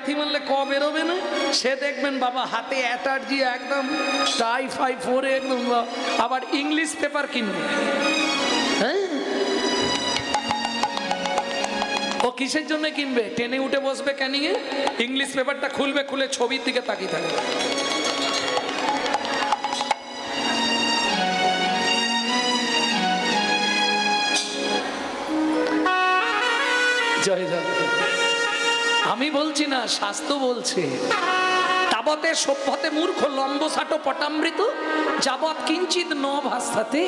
লাথি মারলে ক বেরোবে না, সে দেখবেন বাবা হাতে অ্যাটার্জি একদম টাই ফাই পরে একদম, আবার ইংলিশ পেপার কিনবে। হ্যাঁ, ও কিসের জন্য কিনবে? ট্রেনে উঠে বসবে ক্যানিংয়ে, ইংলিশ পেপারটা খুলবে, খুলে ছবির দিকে তাকিয়ে থাকবে। জয় জয়। আমি বলছি না, শাস্ত্র বলছে তাবতে সভ্যতে মূর্খ লম্বসাটো পটামৃত যাবৎ কিঞ্চিত ন ভাস্তাতে।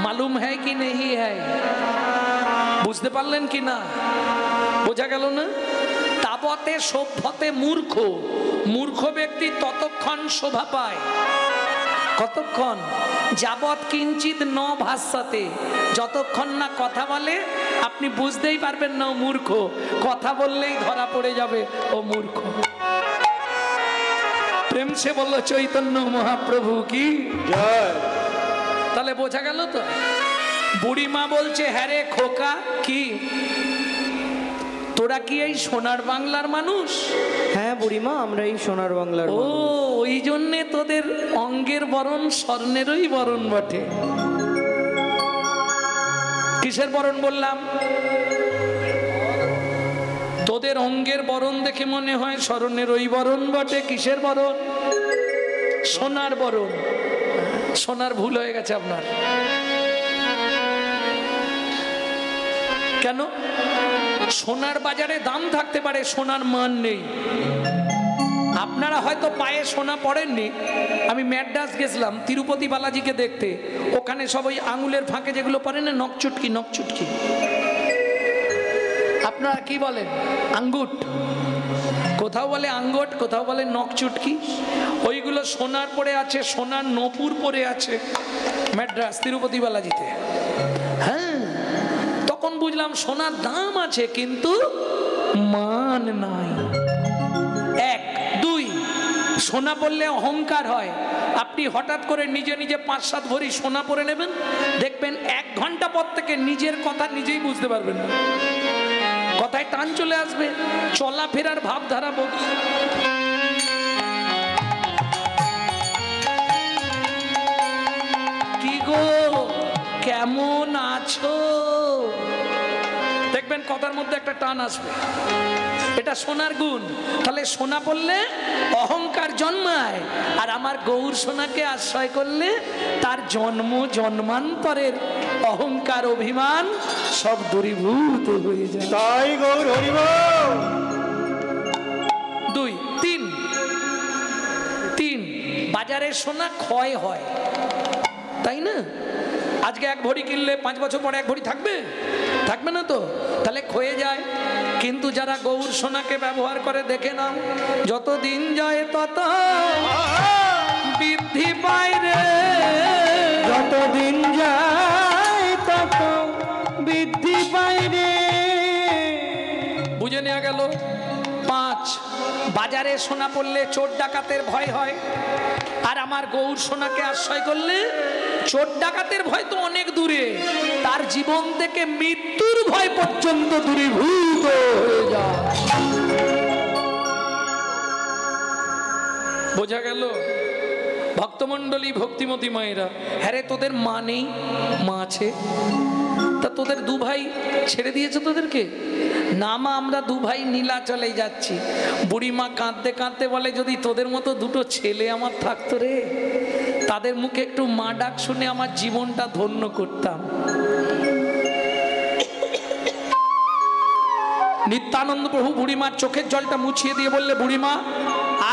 মালুম হ্যায় কি নেই হ্যায়? বুঝতে পারলেন কি না? বোঝা গেল না? তাবতে সভ্যতে মূর্খ, মূর্খ ব্যক্তি ততক্ষণ শোভা পায়। কতক্ষণ? যাবৎ কিঞ্চিত ন ভাস্যতে, যতক্ষণ না কথা বলে আপনি বুঝতেই পারবেন না ও মূর্খ, কথা বললেই ধরা পড়ে যাবে ও মূর্খ। প্রেম সে বললো চৈতন্য মহাপ্রভু কি জয়। তাহলে বোঝা গেল তো? বুড়ি মা বলছে হ্যাঁ রে খোকা, কি তোরা কি এই সোনার বাংলার মানুষ? হ্যাঁ বুড়িমা, আমরা এই সোনার বাংলার। ও, ওই জন্যে তোদের অঙ্গের বরণ স্বর্ণেরই বরণ বটে। কিসের বরণ বললাম? তোদের অঙ্গের বরণ দেখে মনে হয় স্বর্ণের ওই বরণ বটে। কিসের বরণ? সোনার বরণ। সোনার ভুল হয়ে গেছে আপনার। কেন? সোনার বাজারে দাম থাকতে পারে, সোনার মান নেই। আপনারা হয়তো পায়ে সোনা পড়েননি। আমি ম্যাড্রাস গেছিলাম তিরুপতি বালাজিকে দেখতে, ওখানে সবাই আঙুলের ফাঁকে যেগুলো পরে না, নকচুটকি, নকচুটকি। আপনারা কি বলেন? আঙ্গুট। কোথাও বলে আঙ্গুট, কোথাও বলে নকচুটকি। ওইগুলো সোনার পরে আছে, সোনার নপুর পরে আছে ম্যাড্রাস তিরুপতি বালাজিতে। হ্যাঁ, তখন বুঝলাম সোনার দাম আছে কিন্তু মান নাই। এক, দুই, সোনা পরলে অহংকার হয়। আপনি হঠাৎ করে নিজে নিজে 5-7 ভরি সোনা পরে নেবেন, দেখবেন 1 ঘন্টা পর থেকে নিজের কথা নিজেই বুঝতে পারবেন না। কথায় টান চলে আসবে, চলাফেরার ভাবধারা বদলে। কি গো, কেমন আছো? দেখবেন কথার মধ্যে একটা টান আসবে। এটা সোনার গুণ। তাহলে সোনা পড়লে অহংকার জন্মায়, আর আমার গৌর সোনাকে আশ্রয় করলে তার জন্ম জন্মান্তরের অহংকার অভিমান সব দূরীভূত হয়ে যায়। তাই গৌর হরি বল। 2, 3, বাজারের সোনা ক্ষয় হয়, তাই না? আজকে 1 ভরি কিনলে 5 বছর পরে 1 ভরি থাকবে? থাকবে না তো, তাহলে ক্ষয়ে যায়। কিন্তু যারা গৌর সোনাকে ব্যবহার করে দেখে নাও, যত দিন যায় তত বৃদ্ধি পায় রে। যত দিন যায় তত বৃদ্ধি পায় রে। বুঝে নেওয়া গেল। 5, বাজারে সোনা পড়লে চোর ডাকাতের ভয় হয়, আর আমার গৌর সোনাকে আশ্রয় করলে চোর ডাকাতের ভয় তো অনেক দূরে, তার জীবন থেকে মৃত্যুর ভয় পর্যন্ত দূরীভূত হয়ে যায়। বোঝা গেল? ভক্তমণ্ডলী, ভক্তিমতী মায়েরা, হ্যাঁ রে তোদের মা নেই? মা আছে। তা তোদের 2 ভাই ছেড়ে দিয়েছে তোদেরকে? না মা, আমরা 2 ভাই নীলাচলে যাচ্ছি। বুড়ি মা কাঁদতে কাঁদতে বলে যদি তোদের মতো 2টো ছেলে আমার থাকতো রে, তাদের মুখে একটু মা ডাক শুনে আমার জীবনটা ধন্য করতাম। নিত্যানন্দ প্রভু বুড়িমার চোখের জলটা মুছিয়ে দিয়ে বললে, বুড়িমা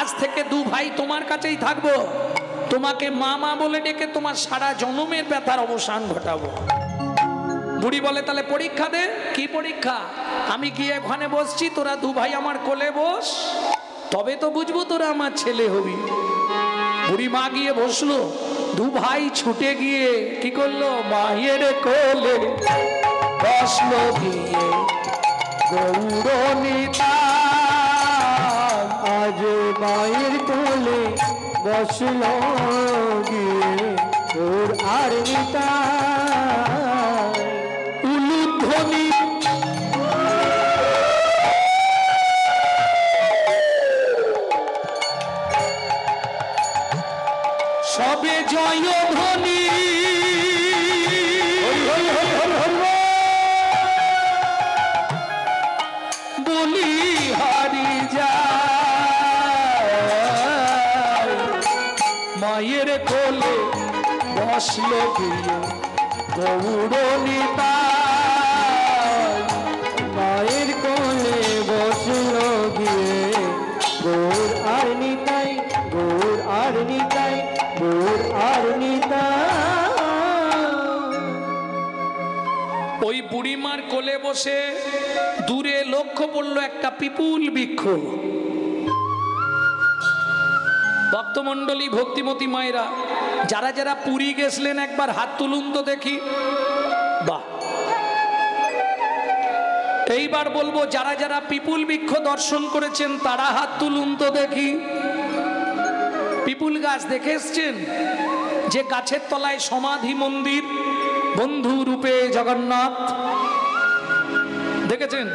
আজ থেকে 2 ভাই তোমার কাছেই থাকবো, তোমাকে মা মা বলে ডেকে তোমার সারা জন্মের ব্যথার অবসান ঘটাবো। বুড়ি বলে তাহলে পরীক্ষা দে। কি পরীক্ষা? আমি গিয়ে ওখানে বসছি, তোরা 2 ভাই আমার কোলে বস, তবে তো বুঝবো তোরা আমার ছেলে হবি। বুড়ি মা গিয়ে বসলো, 2 ভাই ছুটে গিয়ে কি করলো? মায়ের কোলে বসলো গিয়ে গৌরনিতাই। আজ মায়ের কোলে বসলো গিয়ে ওর আর নিতাই। উলুধ্বনি হবে জয় ধ্বনি বলি হারি যায় মায়ের কোলে বসলো গিয়ে গৌরনিতাই মায়ের কোলে বসলো গিয়ে গৌর আর নিতাই, গৌর আর নিতাই, গৌর আর নিতাই। ওই বুড়িমার কোলে বসে দূরে লক্ষ্য পড়লো একটা পিপুল বৃক্ষ। ভক্তমণ্ডলী, ভক্তিমতী মায়েরা, যারা যারা পুরী গেছিলেন একবার হাত তুলুন তো দেখি। বাহ, এইবার বলবো যারা যারা পিপুল বৃক্ষ দর্শন করেছেন তারা হাত তুলুন তো দেখি। পিপুল গাছ দেখে এসছেন? যে গাছের তলায় সমাধি মন্দির, বন্ধু রূপে জগন্নাথ, দেখেছেন?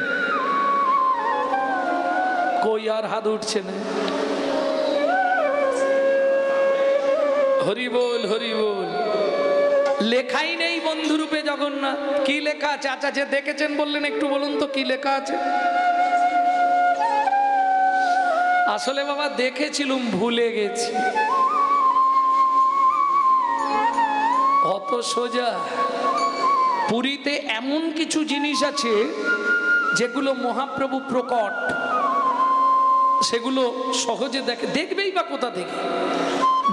কই আর হাত উঠছে না। হরি বল, হরি বল। লেখাই নেই বন্ধুরূপে জগন্নাথ। কি লেখা আছে? আচ্ছা, যে দেখেছেন বললেন, একটু বলুন তো কি লেখা আছে। আসলে বাবা দেখেছিলুম, ভুলে গেছি। অত সোজা? পুরীতে এমন কিছু জিনিস আছে যেগুলো মহাপ্রভু প্রকট, সেগুলো সহজে দেখবেই বা কোথা থেকে।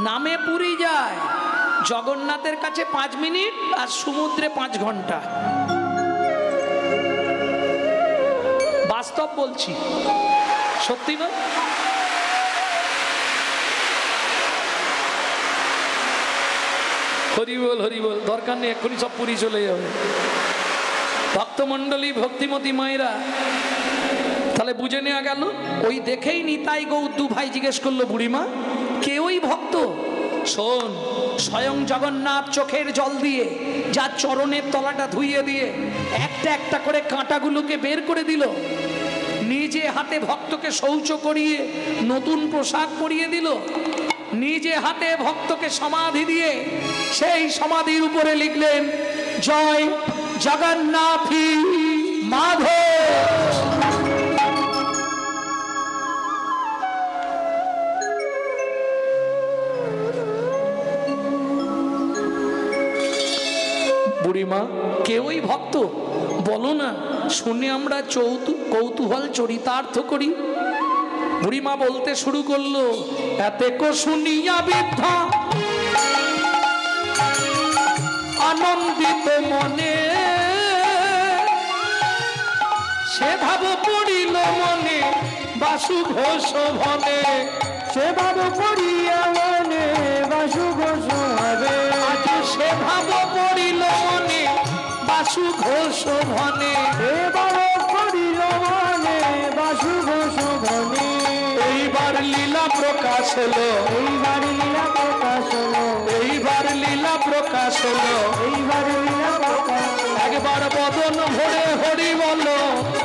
নামে পুরী যায়, জগন্নাথের কাছে 5 মিনিট আর সমুদ্রে 5 ঘন্টা। বাস্তব বলছি, সত্যি না? হরি বল, হরি বল। দরকার নেই, এক্ষুনি সব পুরী চলে যাবে। ভক্তমণ্ডলী, ভক্তিমতী মায়েরা, তাহলে বুঝে নেওয়া গেল। ওই দেখেই নিতাই গৌর ভাই জিজ্ঞেস করলো, বুড়িমা কে ওই ভক্ত? শোন, স্বয়ং জগন্নাথ চোখের জল দিয়ে, যার চরণের তলাটা ধুইয়ে দিয়ে একটা একটা করে কাঁটাগুলোকে বের করে দিল, নিজে হাতে ভক্তকে শৌচ করিয়ে নতুন পোশাক পরিয়ে দিল, নিজে হাতে ভক্তকে সমাধি দিয়ে সেই সমাধির উপরে লিখলেন জয় জগন্নাথী মাধব। বুড়িমা কেউই ভক্ত? বলো না, শুনে আমরা কৌতূহল চরিতার্থ করি। বুড়িমা বলতে শুরু করলো, এতে কো শুনিয়া বৃদ্ধা আনন্দিত মনে, সে ভাব পড়িল মনে বাসু ঘোষ ভনে, সে ভাব পড়িয়া মনে বাসু ঘোষ হবে। আজ সে ভাব পড়িল মনে বাসু ঘোষ ভনে, সে ভাব পড়িল মনে বাসু ঘোষ ভনে। এইবার লীলা প্রকাশ হলো, এইবার লীলা প্রকাশ হলো, এইবার লীলা প্রকাশ হলো, এইবার লীলা প্রকাশ হলো। একবার বদন ভরে হরি বলো,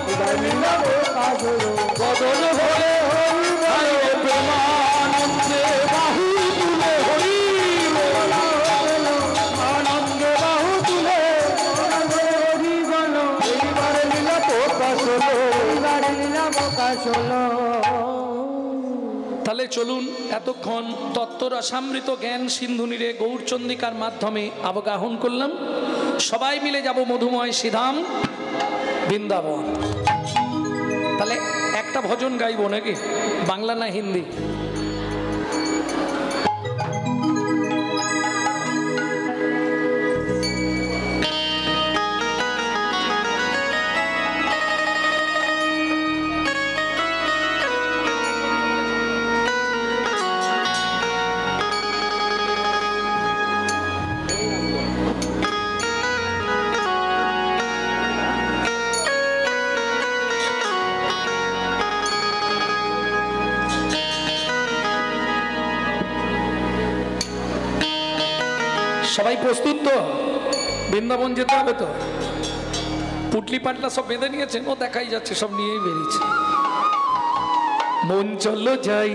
এইবার লীলা প্রকাশ হলো, বদন ভরে হরি বলো, প্রেমানন্দে বাহু তুলে হরি বলো, আনন্দে বাহু তুলে হরি বলো। এইবার লীলা প্রকাশ হলো। এইবার লীলা প্রকাশ হলো। তাহলে চলুন, এতক্ষণ তত্ত্বরসামৃত জ্ঞান সিন্ধুনিরে গৌরচন্দ্রিকার মাধ্যমে অবগাহন করলাম। সবাই মিলে যাব মধুময় শ্রীধাম বৃন্দাবন। তাহলে একটা ভজন গাইব নাকি? বাংলা না হিন্দি? সবাই প্রস্তুত তো? বৃন্দাবন যেতে হবে তো? পুটলি পাটলা সব বেঁধে নিয়েছেন? ও দেখাই যাচ্ছে, সব নিয়েই বেরিয়েছে। মন চলো যাই,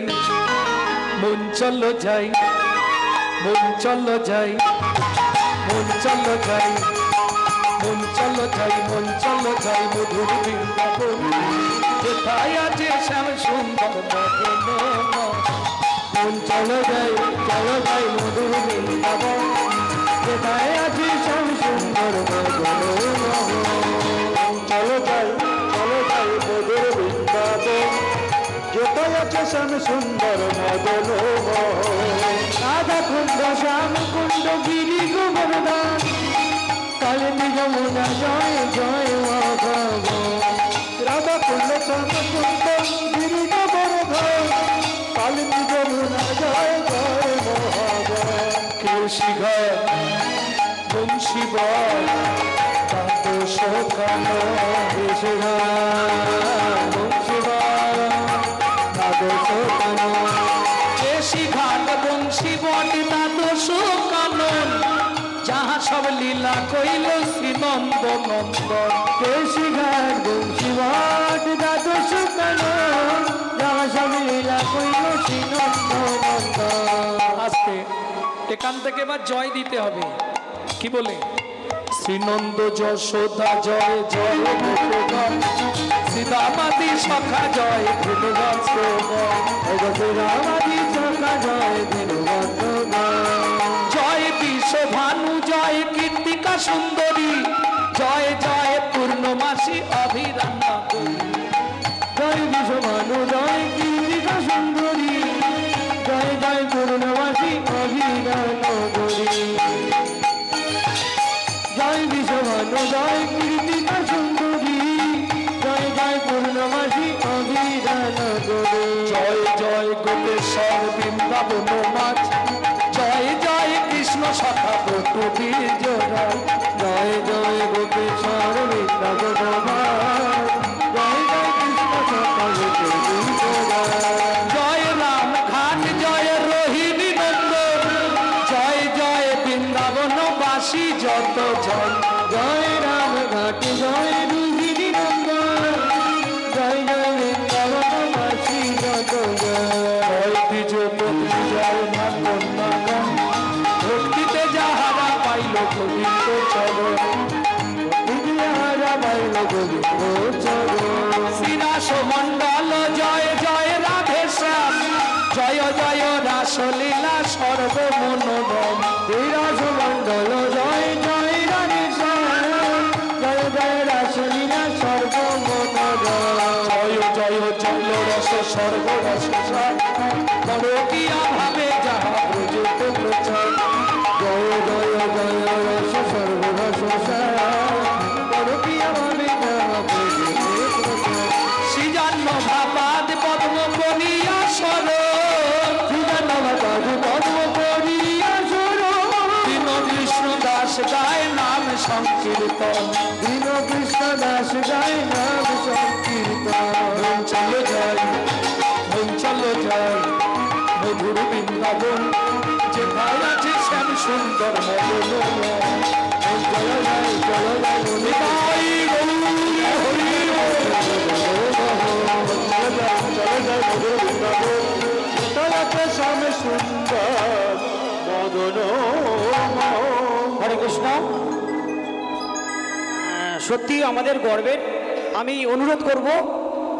মন চলো যাই, মন চলো যাই, মন চলো যাই, মন চলো যাই, মন চলো যাই মধুর বৃন্দাবন, কোথায় আছে শ্যাম সুন্দর মদন। মন চলো যাই মধুর বৃন্দাবন, কোথায় আছে শ্যাম সুন্দর মদন। চলো যাই মধুর বৃন্দাবন, কোথায় আছে শ্যাম সুন্দর মদন। রাধা কুণ্ড শ্যাম কুণ্ড গিরি গোবর্ধন, কালিন্দী যমুনা জয় জয় মাধব। রাধা কুণ্ড শ্যাম কুণ্ড গিরি গোবর্ধন, কালিন্দী যমুনা জয় জয় মাধব। কৃষি ঘর বংশী বল তাত শোকানো, কৃষি ঘাট বংশী বল তাত শোকানো, কৃষি ঘাট বংশী বট তাত শোকানো, যাহা সব লীলা কইল শ্রীনন্দ নন্দন। কৃষি ঘাট বংশী বট তাত শোকানো, যাহা সব লীলা কইল শ্রীনন্দ নন্দন। আস্তে এখান থেকে এবার জয় দিতে হবে। কি বলে? শ্রীনন্দ যশোদা জয় জয় ভগবান, সীতামাতি সখা জয় ধনুগণ শ্রবণ, রামাদি চকা জয় দিনবন্ধন, জয় বিশ্বভানু জয় কীর্তিকা সুন্দরী, জয় জয় পূর্ণমাসী অভিরান্না করি। জয় বিশ্বভানু জয় কীর্তিকা সুন্দরী, জয় জয় পূর্ণবাসী অভিধান করি। জয় বিশ্বভানু জয় কীর্তিকা সুন্দরী, জয় জয় পূর্ণবাসী অভিধান করি। জয় জয় গোপেশ্বর বৃন্দাবন মাঝ, জয় জয় কৃষ্ণ সখা বটু বীর্যরা, জয় জয় গোপেশ্বর বৃন্দাবন মাঝ, জয় জয় কৃষ্ণ সকাল জয় রাম ঘাট জয় রোহিণী নন্দন, জয় জয় বৃন্দাবনবাসী যত জন। জয় রাম ঘাট জয় রুহিণী নন্দন, জয় জয় বৃন্দাবনবাসী যত জয় দ্বিজপতি জয় নাগন, ভক্তিতে যাহারা পাইল গোবিন্দ চরণ, বিজয়ারা বাইল গোবিন্দ চরণ। শ্রীরাস মণ্ডল জয় জয় রাধে শ্যাম, জয় জয় রাসলীলা সর্বমনোরম। বিরাজ মণ্ডল জয় জয় রাধে শ্যাম, জয় জয় রাসলীলা সর্বমনোরম। জয় জয় জল রস সর্বরস করকিয়া ভাবে যাহা ব্রজেত প্রচার। জয় জয় জয় রস সর্বরস করপিয়া ভাবে যাহা ব্রজেতে প্রচার। সৃজান্ন ভাবাদ পদ্ম বনিয়া সর, দীন কৃষ্ণ দাস গায় নাম সংকীর্তন। দীন কৃষ্ণ দাস গায় নাম সংকীর্তন। মন চলো যাই, মন চলো যাই মধুর বৃন্দাবন, যেথায় আছে শ্যাম সুন্দর মদন। মন চলো যাই নিতাই গৌর হরি শ্যাম সুন্দর মদন। হরে কৃষ্ণ। সত্যি আমাদের গর্বের। আমি অনুরোধ করব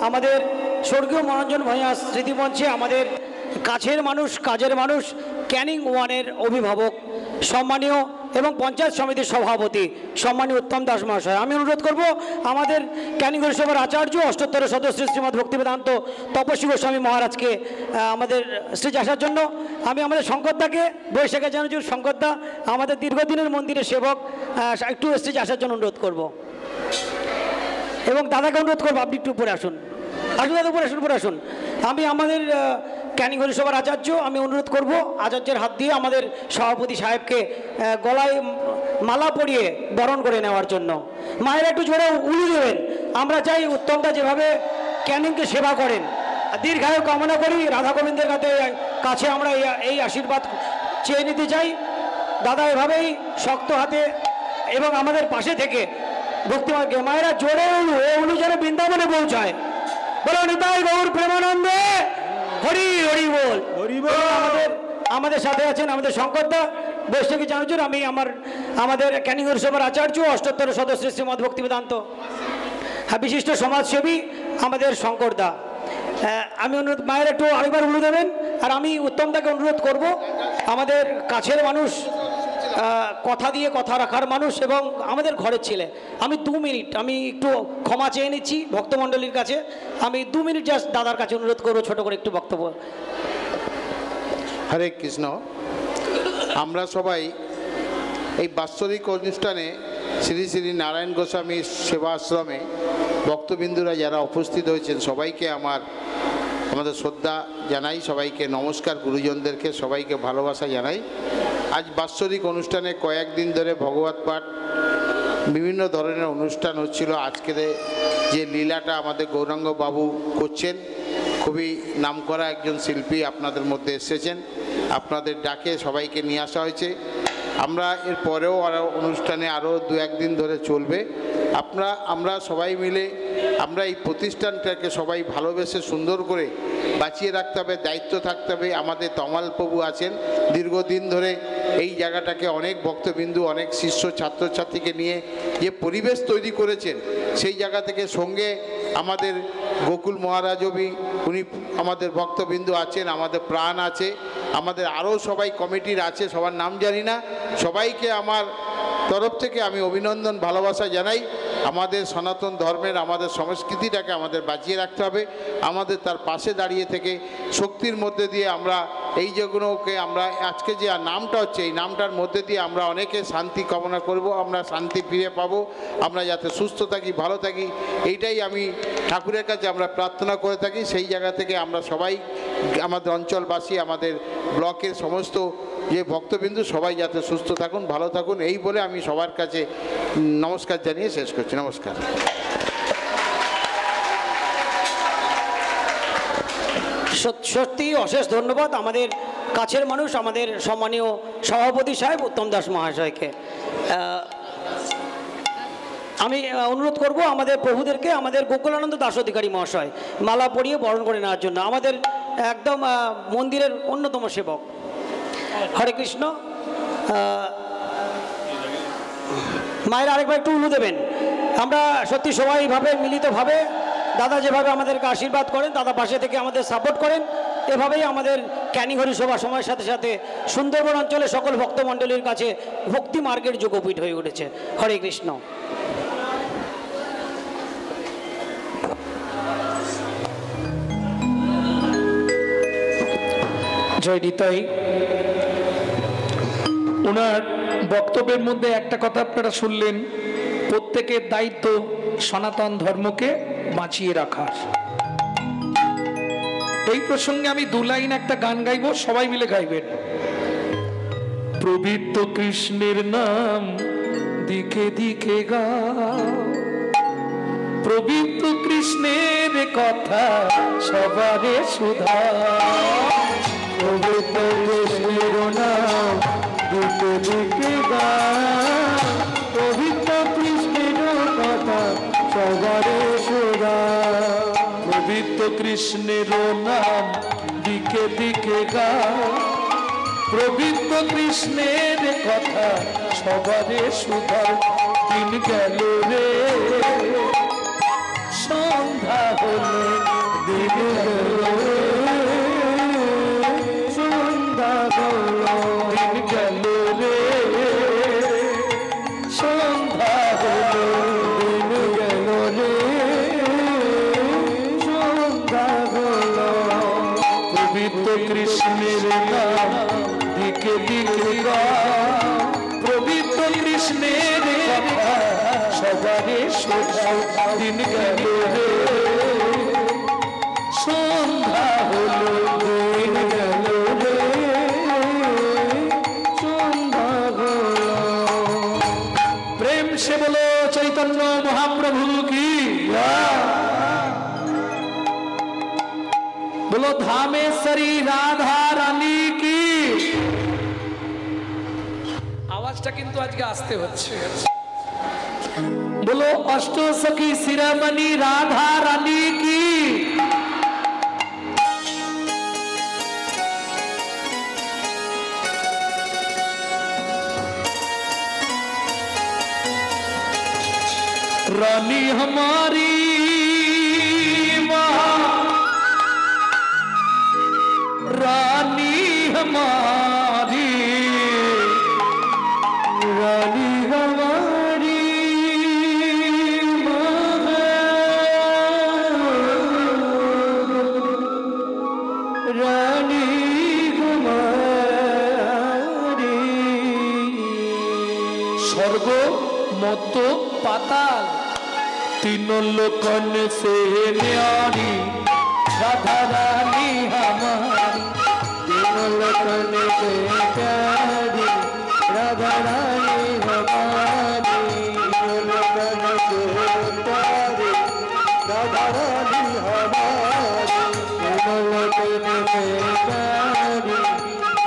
আমাদের স্বর্গীয় মনোরঞ্জন ভূঁইয়া স্মৃতিমঞ্চে আমাদের কাছের মানুষ, কাজের মানুষ, ক্যানিং ওয়ানের অভিভাবক সম্মানীয় এবং পঞ্চায়েত সমিতির সভাপতি সম্মানীয় উত্তম দাস মহাশয়, আমি অনুরোধ করব আমাদের ক্যানিং হরিসভার আচার্য অষ্টোত্তর সদস্য শ্রীমৎ ভক্তিবেদান্ত তপস্বী গোস্বামী মহারাজকে আমাদের স্টেজে আসার জন্য। আমি আমাদের শঙ্করদাকে, বৈশাখে জানুজুর শঙ্করদা, আমাদের দীর্ঘদিনের মন্দিরের সেবক, একটু স্টেজে আসার জন্য অনুরোধ করব। এবং দাদাকে অনুরোধ করবো আপনি একটু উপরে আসুন, আসুন দাদা, উপরে আসুন, উপরে আসুন। আমি আমাদের ক্যানিং হরিসভার আচার্য, আমি অনুরোধ করব আচার্যের হাত দিয়ে আমাদের সভাপতি সাহেবকে গলায় মালা পরিয়ে বরণ করে নেওয়ার জন্য। মায়েরা একটু জোরে উলু দেবেন। আমরা চাই উত্তমদা যেভাবে ক্যানিংকে সেবা করেন, দীর্ঘায়ু কামনা করি। রাধা গোবিন্দের কাছে আমরা এই আশীর্বাদ চেয়ে নিতে চাই। দাদা এভাবেই শক্ত হাতে এবং আমাদের পাশে থেকে ভক্তিমার্গে মায়েরা জোরে উলু, এ উলু যেন বৃন্দাবনে পৌঁছায়। বলো নিতাই গৌর প্রেমানন্দে হরি হরি বল। আমাদের আমাদের সাথে আছেন আমাদের শঙ্করদা, বৈষ্ণবী চানুচুর, আমি আমাদের ক্যানিং সভার আচার্য, অষ্টোত্তর সদস্য শ্রীমদ ভক্তি বেদান্ত, হ্যাঁ, বিশিষ্ট সমাজসেবী আমাদের শঙ্করদা। আমি অনুরোধ, মায়ের একটু আরেকবার অনুরোধ দেবেন। আর আমি উত্তমদাকে অনুরোধ করব, আমাদের কাছের মানুষ, কথা দিয়ে কথা রাখার মানুষ এবং আমাদের ঘরের ছেলে। আমি 2 মিনিট, আমি একটু ক্ষমা চেয়ে নিচ্ছি ভক্তমণ্ডলীর কাছে, আমি 2 মিনিট জাস্ট দাদার কাছে অনুরোধ করবো ছোট করে একটু বক্তব্য। হরে কৃষ্ণ। আমরা সবাই এই বাৎসরিক অনুষ্ঠানে শ্রী শ্রী নারায়ণ গোস্বামী সেবা আশ্রমে ভক্তবিন্দুরা যারা উপস্থিত হয়েছেন সবাইকে আমাদের শ্রদ্ধা জানাই, সবাইকে নমস্কার, গুরুজনদেরকে সবাইকে ভালোবাসা জানাই। আজ বাৎসরিক অনুষ্ঠানে কয়েকদিন ধরে ভগবত পাঠ, বিভিন্ন ধরনের অনুষ্ঠান হচ্ছিল। আজকের যে লীলাটা আমাদের গৌরাঙ্গ বাবু করছেন, খুবই নামকরা একজন শিল্পী আপনাদের মধ্যে এসেছেন, আপনাদের ডাকে সবাইকে নিয়ে আসা হয়েছে। আমরা এর পরেও অনুষ্ঠানে আরও 2-1 দিন ধরে চলবে। আমরা সবাই মিলে আমরা এই প্রতিষ্ঠানটাকে সবাই ভালোবেসে সুন্দর করে বাঁচিয়ে রাখতে হবে, দায়িত্ব থাকতে হবে। আমাদের তমাল প্রভু আছেন, দীর্ঘদিন ধরে এই জায়গাটাকে অনেক ভক্তবিন্দু, অনেক শিষ্য ছাত্রছাত্রীকে নিয়ে যে পরিবেশ তৈরি করেছেন, সেই জায়গা থেকে সঙ্গে আমাদের গোকুল মহারাজবি, উনি আমাদের ভক্তবিন্দু আছেন, আমাদের প্রাণ আছে, আমাদের আরও সবাই কমিটির আছে, সবার নাম জানি না। সবাইকে আমার তরফ থেকে আমি অভিনন্দন, ভালোবাসা জানাই। আমাদের সনাতন ধর্মের, আমাদের সংস্কৃতিটাকে আমাদের বাঁচিয়ে রাখতে হবে। আমাদের তার পাশে দাঁড়িয়ে থেকে শক্তির মধ্যে দিয়ে আমরা এই যেগুলোকে আমরা আজকে যে নামটা হচ্ছে, এই নামটার মধ্যে দিয়ে আমরা অনেকে শান্তি কামনা করব, আমরা শান্তি ফিরে পাবো, আমরা যাতে সুস্থ থাকি, ভালো থাকি, এইটাই আমি ঠাকুরের কাছে আমরা প্রার্থনা করে থাকি। সেই জায়গা থেকে আমরা সবাই, আমাদের অঞ্চলবাসী, আমাদের ব্লকের সমস্ত যে ভক্তবিন্দু সবাই যাতে সুস্থ থাকুন, ভালো থাকুন, এই বলে আমি সবার কাছে নমস্কার জানিয়ে শেষ করছি। নমস্কার। সত্যি অশেষ ধন্যবাদ আমাদের কাছের মানুষ, আমাদের সম্মানীয় সভাপতি সাহেব উত্তম দাস মহাশয়কে। আমি অনুরোধ করব আমাদের প্রভুদেরকে, আমাদের গোকুলানন্দ দাস অধিকারী মহাশয় মালা পরিয়ে বরণ করে নেওয়ার জন্য, আমাদের একদম মন্দিরের অন্যতম সেবক। হরে কৃষ্ণ। মায়ের আরেকবার একটু উলু দেবেন। আমরা সত্যি সবাই এইভাবে মিলিতভাবে, দাদা যেভাবে আমাদেরকে আশীর্বাদ করেন, দাদা পাশে থেকে আমাদের সাপোর্ট করেন, এভাবেই আমাদের ক্যানিং হরিসভা সময়ের সাথে সাথে সুন্দরবন অঞ্চলে সকল ভক্তমণ্ডলীর কাছে ভক্তি মার্গের যোগপীঠ হয়ে উঠেছে। হরে কৃষ্ণ। জয় নিতাই। ওনার বক্তব্যের মধ্যে একটা কথা আপনারা শুনলেন, প্রত্যেকের দায়িত্ব সনাতন ধর্মকে বাঁচিয়ে রাখার। এই প্রসঙ্গে আমি 2 লাইন একটা গান গাইবো, সবাই মিলে গাইবেন। পবিত্র কৃষ্ণের নাম দিকে দিকে গাও, পবিত্র কৃষ্ণের কথা সবারে সুধা, পবিত্র কৃষ্ণের নাম দিকে দিকে গাও, পবিত্র কৃষ্ণের কথা সবারে সুধা, পবিত্র কৃষ্ণের নাম দিকে দিকে গাও, পবিত্র কৃষ্ণের কথা সবারে সুধা। দিন গেল রে সন্ধ্যা হলো, দিন গেল সন্ধ্যা হলো, দিন গেল রে সন্ধ্যা হলো, দিন গেল রে সন্ধ্যা হলো, পবিত্র কৃষ্ণের নাম দিকে দিকে গাও, পবিত্র কৃষ্ণের কথা সবারে শোনা। দিন গেল রে সন্ধ্যা হলো, দিন গেল রে সন্ধ্যা হলো। প্রেম সে বলো চৈতন্য মহাপ্রভু কি, বলো ধামেশ্বরী রাধা রানী কি। আওয়াজটা কিন্তু আজকে আসতে হচ্ছে। বলো অষ্ট সখী শিরামণি রাধা রানী কি। रानी हमारी रानी हमारी रानी हमारी रानी हमारी स्वर्ग मत पाताल तीनों लोकन से न्यारी राधा रानी हमारी तीनों लोकन से प्यारी राधा रानी हमारी तीनों लोकन से प्यारी राधा रानी हमारी तीनों लोकन से प्यारी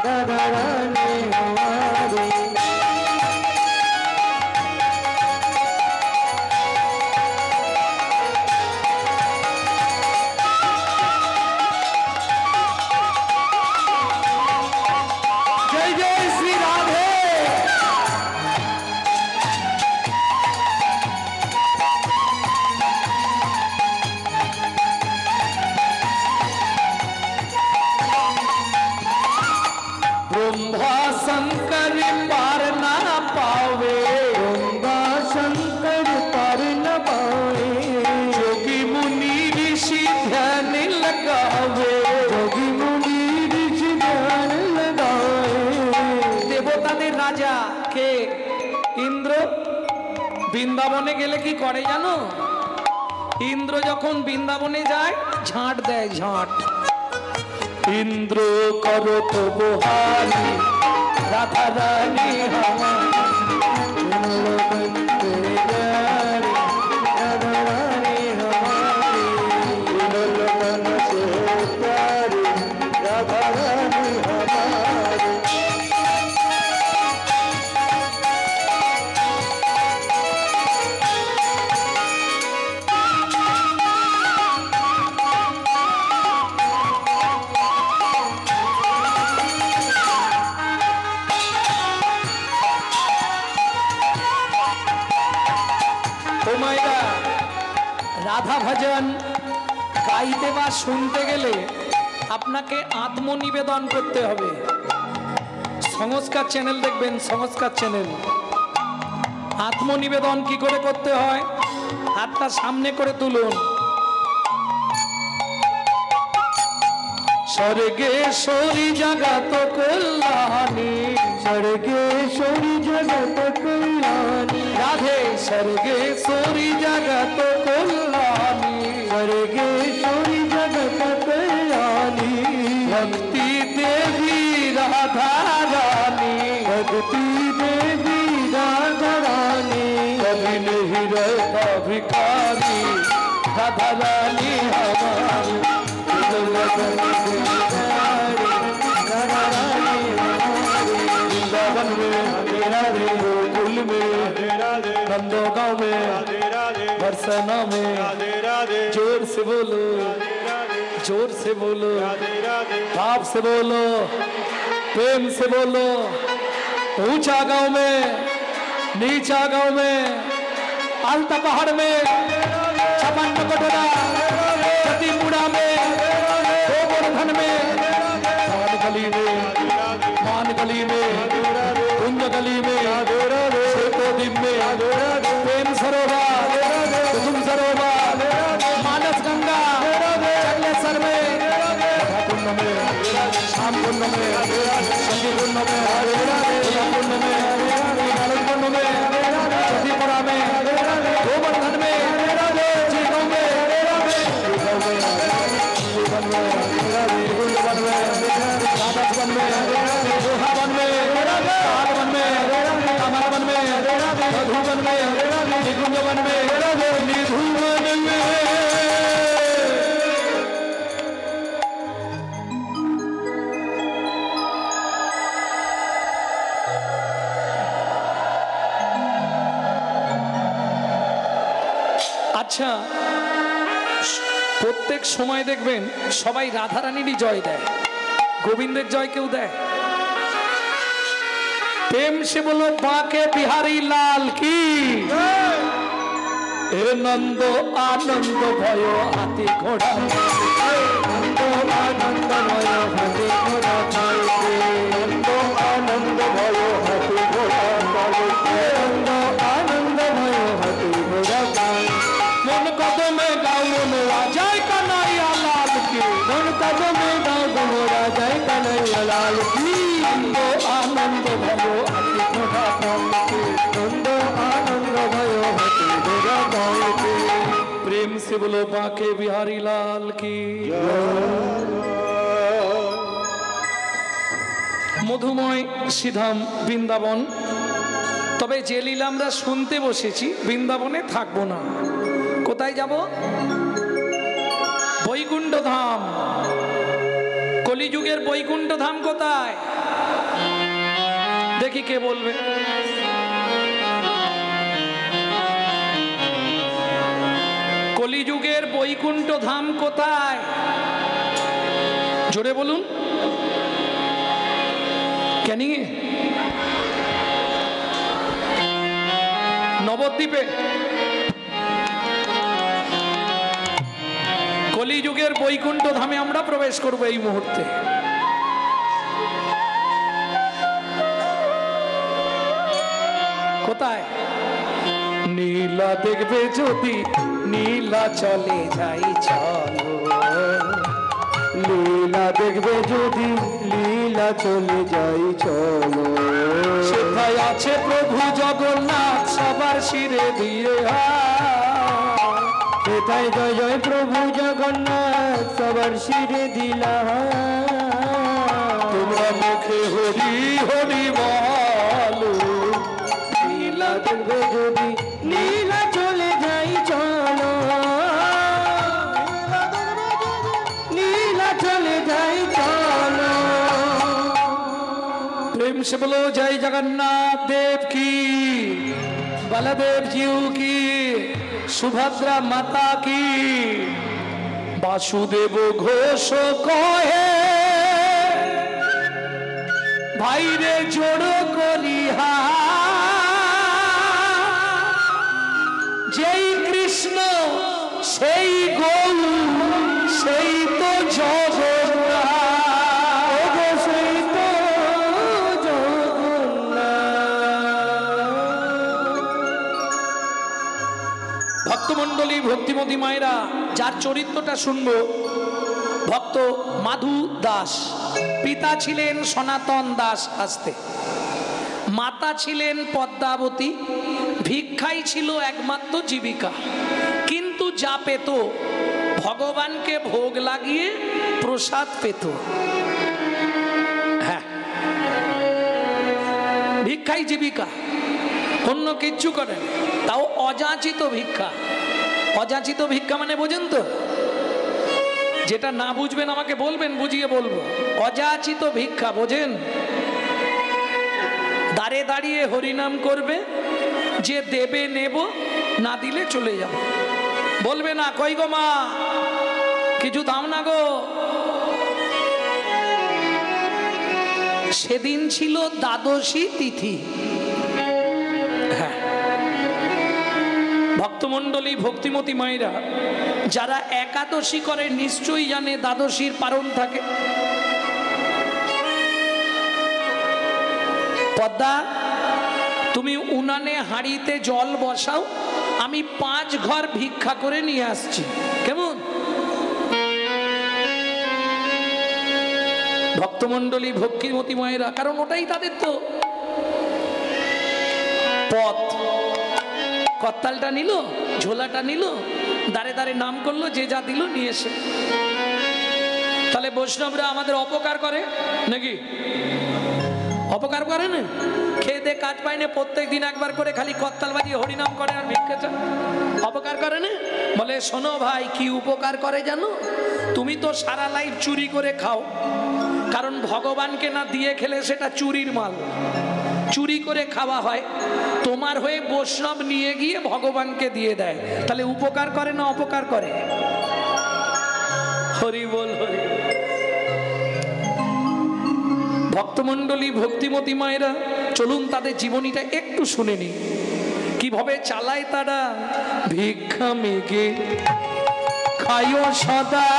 राधा रानी हमारी। ब्रह्मा शंकर पार ना पावे ब्रह्मा शंकर पार न पावे जोगी मुनि ऋषि ध्यान लगावे जोगी मुनि ऋषि ध्यान लगावे। দেবতাদের রাজা কে? ইন্দ্র। বৃন্দাবনে গেলে কি করে জানো? ইন্দ্র যখন বৃন্দাবনে যায় ঝাঁট দেয়, ঝাঁট। इंद्र करो तो बहाली राधा रानी हमारी राधा रानी हमारी राधा रानी हमारी। রাধা ভজন গাইতে বা শুনতে গেলে আপনাকে আত্মনিবেদন করতে হবে। সংস্কার চ্যানেল দেখবেন, সংস্কার চ্যানেল। আত্মনিবেদন কি করে করতে হয়? হাতটা সামনে করে তুলুন। স্বর্গেশ্বরী জগত কল্যাণী স্বর্গেশ্বরী জগত কল্যাণী রাধে স্বর্গেশ্বরী জগত কল্যাণী স্বর্গেশ্বরী জগত কল্যাণী ভক্তি দেবী রাধা রানী ভক্তি দেবী রাধা রানী कभी नहीं रहता भिखारी राधा रानी हमारी वृंदावन में गोकुल में नंदोगांव में बरसाना में जोर से बोलो, जोर से बोलो, भाव से बोलो, प्रेम से बोलो। ऊंचा गांव में, नीचा गांव में, आलता पहाड़ में, छपन कटोरा, सतीपुरा में, गोवर्धन में, मान गली में, मान गली में, कुंज गली में, श्वेतोद्वीप में, प्रेम सरोवर, कुसुम सरोवर, मानस गंगा, जगलेश्वर में, कुंड में, श्याम कुंड में, संगी कुंड में, कुंड में, कुंड में, सतीपुरा में, गोवर्धन में, जीवन में, राधावन में, दोहावन में, कालवन में, कमलवन में, मधुवन में, निकुंजवन में, निधुवन में। আচ্ছা, প্রত্যেক সময় দেখবেন সবাই রাধারানীরই জয় দেয়, গোবিন্দের জয় কেউ দেয়? प्रेम से बोलो बाके बिहारी लाल की। এ নন্দ আনন্দ ভয় হাতি ঘোড়া নন্দ আনন্দ ভয় হাতি ঘোড়া নন্দ আনন্দ ভয় হাতি ঘোড়া নন্দ আনন্দ ভয় হাতি ঘোড়া মন কদমে গাও মনোরা যায় কানাইয়া লাল কি মন কদমে গাও মনোরা যায় কানাইয়া লাল কি নন্দ আনন্দ ভয় হাতি ঘোড়া নন্দ आनंद भयो हति घोड़ा गाते प्रेम से बोलो बांके बिहारी लाल की মধুময় সিধাম বৃন্দাবন। তবে যে লীলা আমরা শুনতে বসেছি, বৃন্দাবনে থাকবো না। কোথায় যাব? বৈকুণ্ঠ ধাম। কলিযুগের বৈকুণ্ঠ ধাম কোথায়? দেখি কে বলবে। কলিযুগের বৈকুণ্ঠ ধাম কোথায়? জোরে বলুন। ক্যানিংয়ে, নবদ্বীপে। কলিযুগের বৈকুণ্ঠ ধামে আমরা প্রবেশ করব এই মুহূর্তে। কোথায়? নীলা দেখবে যদি নীলা চলে যাই চলো, লীলা দেখবে যদি লীলা চলে যাই চলো। সেথায় আছে প্রভু জগন্নাথ সবার শিরে দিয়ে, সেথায় জয় জয় প্রভু জগন্নাথ সবার শিরে দিলা। তোমরা মুখে হরি হরি বলো, নীলা দেখবে যদি নীলা চলে যাই চলো, নীলা চলে যাই চলো। प्रेम से बोलो जय जगन्नाथ देव की, बलदेव जीव की, सुभद्रा माता की। वासुदेव घोष कहे भाई रे जोड़ो करिहा, যেই কৃষ্ণ সেই গৌ সেই তো জগন্নাথ, সেই তো জগন্নাথ। ভক্তমণ্ডলী, ভক্তিমতী মায়েরা, যার চরিত্রটা শুনবো, ভক্ত মাধু দাস। পিতা ছিলেন সনাতন দাস আস্তে, মাতা ছিলেন পদ্মাবতী। ভিক্ষাই ছিল একমাত্র জীবিকা, কিন্তু যা পেত ভগবানকে ভোগ লাগিয়ে প্রসাদ পেত। হ্যাঁ, ভিক্ষাই জীবিকা, অন্য কিচ্ছু করেন। তাও অযাচিত ভিক্ষা। অযাচিত ভিক্ষা মানে বোঝেন তো? যেটা না বুঝবেন আমাকে বলবেন, বুঝিয়ে বলবো। অযাচিত ভিক্ষা বোঝেন? দাঁড়ে দাঁড়িয়ে হরিনাম করবে, যে দেবে নেব, না দিলে চলে যাব। বলবে না কই গো মা কিছু দাও না গো। সেদিন ছিল দ্বাদশী তিথি। হ্যাঁ, ভক্তমণ্ডলী, ভক্তিমতী মায়েরা, যারা একাদশী করে নিশ্চয়ই জানে দ্বাদশীর পারণ থাকে। পদ্মা, তুমি উনানে হাঁড়িতে জল বসাও, আমি 5 ঘর ভিক্ষা করে নিয়ে আসছি। কেমন? ভক্তমণ্ডলী, ভক্তিমতী মায়েরা, কারণ ওটাই তাদের তো পথ। করতালটা নিল, ঝোলাটা নিল, দাঁড়ে দাঁড়ে নাম করলো, যে যা দিল নিয়ে এসে। তাহলে বৈষ্ণবরা আমাদের অপকার করে নাকি? অপকার করে না? খেয়ে দে কাজ পায় না, প্রত্যেক দিন একবার করে খালি করতাল বাজিয়ে হরিনাম করে আর ভিক্ষা চায়। অপকার করে না? বলে শোনো ভাই, কি উপকার করে জানো? তুমি তো সারা লাইফ চুরি করে খাও, কারণ ভগবানকে না দিয়ে খেলে সেটা চুরির মাল। চুরি করে খাওয়া হয়, তোমার হয়ে বৈষ্ণব নিয়ে গিয়ে ভগবানকে দিয়ে দেয়। তাহলে উপকার করে না অপকার করে? হরি বল হরি। ভক্তমণ্ডলী, ভক্তিমতী মায়েরা, চলুন তাদের জীবনীটা একটু শুনে নি। কিভাবে চালায় তারা, ভিক্ষা মেঘে খায়ো সদা,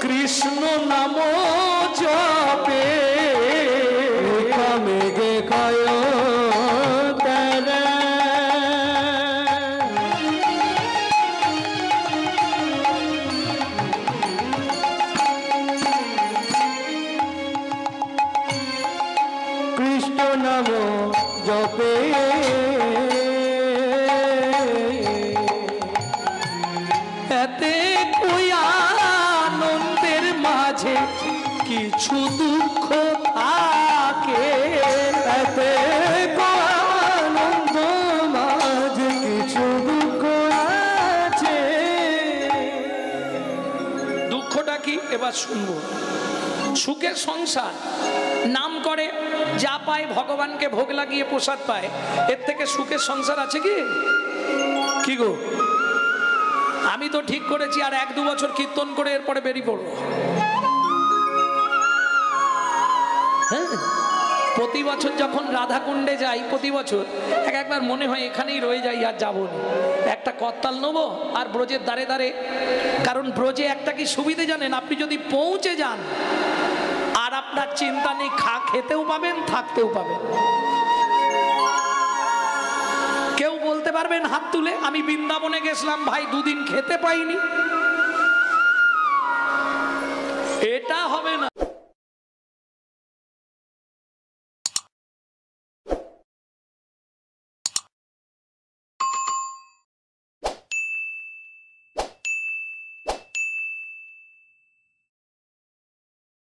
কৃষ্ণ নাম জপে মেঘে খায়ো তারা। কৃষ্ণ নাম জপে এতে কই আনন্দের মাঝে কিছু দুঃখ থাকে, এতে আনন্দ মাঝে কিছু দুঃখ আছে। দুঃখটা কি এবার শুনবো। সুখের সংসার, নাম করে যা পায় ভগবানকে ভোগ লাগিয়ে প্রসাদ পায়, এর থেকে সুখের সংসার আছে কি? কি গো, আমি তো ঠিক করেছি আর 1-2 বছর কীর্তন করে এরপরে বেরিয়ে পড়বো। হ্যাঁ, প্রতি বছর যখন রাধাকুণ্ডে যাই, প্রতি বছর একবার মনে হয় এখানেই রয়ে যাই, আর যাবো না। একটা করতাল নেবো আর ব্রজের দ্বারে দ্বারে, কারণ ব্রজে একটা কি সুবিধে জানেন, আপনি যদি পৌঁছে যান আর আপনার চিন্তা নেই, খেতেও পাবেন থাকতেও পাবেন। কেউ বলতে পারবেন হাত তুলে আমি বৃন্দাবনে গেছিলাম ভাই 2 দিন খেতে পাইনি? এটা হবে না।